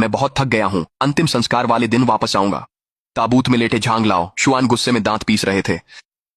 मैं बहुत थक गया हूँ, अंतिम संस्कार वाले दिन वापस आऊंगा। ताबूत में लेटे झांग लाओ, शुआन गुस्से में दांत पीस रहे थे।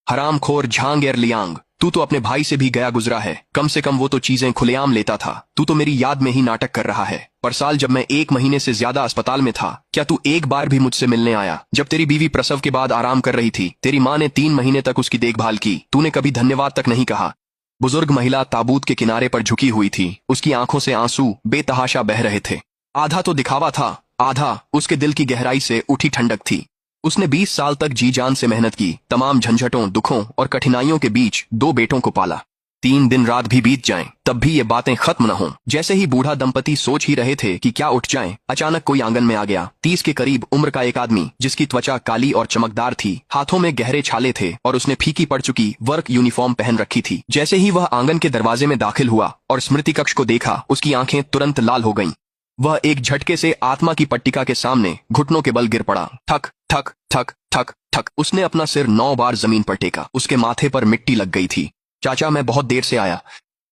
हरामखोर झांग एरलियांग, तू तो अपने भाई से भी गया गुजरा है, कम से कम वो तो चीजें खुलेआम लेता था, तू तो मेरी याद में ही नाटक कर रहा है। पर साल जब मैं 1 महीने से ज्यादा अस्पताल में था, क्या तू एक बार भी मुझसे मिलने आया? जब तेरी बीवी प्रसव के बाद आराम कर रही थी, तेरी माँ ने 3 महीने तक उसकी देखभाल की, तूने कभी धन्यवाद तक नहीं कहा। बुजुर्ग महिला ताबूत के किनारे पर झुकी हुई थी, उसकी आंखों से आंसू बेतहाशा बह रहे थे। आधा तो दिखावा था, आधा उसके दिल की गहराई से उठी ठंडक थी। उसने 20 साल तक जी जान से मेहनत की, तमाम झंझटों, दुखों और कठिनाइयों के बीच 2 बेटों को पाला। 3 दिन रात भी बीत जाएं, तब भी ये बातें खत्म न हों। जैसे ही बूढ़ा दंपति सोच ही रहे थे कि क्या उठ जाएं, अचानक कोई आंगन में आ गया। 30 के करीब उम्र का एक आदमी, जिसकी त्वचा काली और चमकदार थी, हाथों में गहरे छाले थे और उसने फीकी पड़ चुकी वर्क यूनिफॉर्म पहन रखी थी। जैसे ही वह आंगन के दरवाजे में दाखिल हुआ और स्मृति कक्ष को देखा, उसकी आंखें तुरंत लाल हो गईं। वह एक झटके से आत्मा की पट्टिका के सामने घुटनों के बल गिर पड़ा। ठक ठक ठक ठक ठक, उसने अपना सिर 9 बार जमीन पर टेका। उसके माथे पर मिट्टी लग गई थी। चाचा, मैं बहुत देर से आया।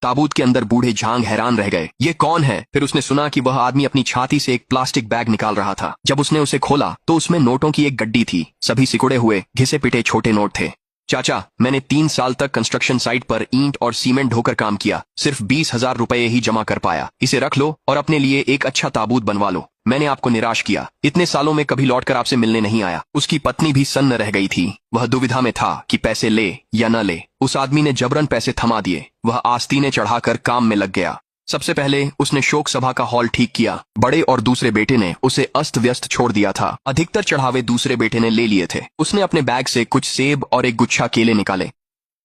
ताबूत के अंदर बूढ़े झांग हैरान रह गए, ये कौन है? फिर उसने सुना कि वह आदमी अपनी छाती से एक प्लास्टिक बैग निकाल रहा था। जब उसने उसे खोला तो उसमें नोटों की एक गड्डी थी, सभी सिकुड़े हुए घिसे पिटे छोटे नोट थे। चाचा, मैंने 3 साल तक कंस्ट्रक्शन साइट पर ईंट और सीमेंट ढोकर काम किया, सिर्फ 20,000 रुपए ही जमा कर पाया। इसे रख लो और अपने लिए एक अच्छा ताबूत बनवा लो। मैंने आपको निराश किया, इतने सालों में कभी लौटकर आपसे मिलने नहीं आया। उसकी पत्नी भी सन्न रह गई थी। वह दुविधा में था कि पैसे ले या न ले। उस आदमी ने जबरन पैसे थमा दिए। वह आस्तीनें चढ़ाकर काम में लग गया। सबसे पहले उसने शोक सभा का हॉल ठीक किया। बड़े और दूसरे बेटे ने उसे अस्त व्यस्त छोड़ दिया था। अधिकतर चढ़ावे दूसरे बेटे ने ले लिए थे। उसने अपने बैग से कुछ सेब और एक गुच्छा केले निकाले।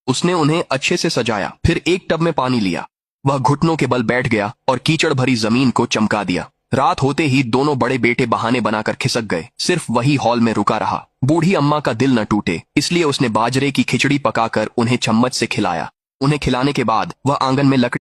उसने उन्हें अच्छे से सजाया, फिर एक टब में पानी लिया। वह घुटनों के बल बैठ गया और कीचड़ भरी जमीन को चमका दिया। रात होते ही दोनों बड़े बेटे बहाने बनाकर खिसक गए। सिर्फ वही हॉल में रुका रहा। बूढ़ी अम्मा का दिल न टूटे, इसलिए उसने बाजरे की खिचड़ी पकाकर उन्हें चम्मच से खिलाया। उन्हें खिलाने के बाद वह आंगन में लकड़ी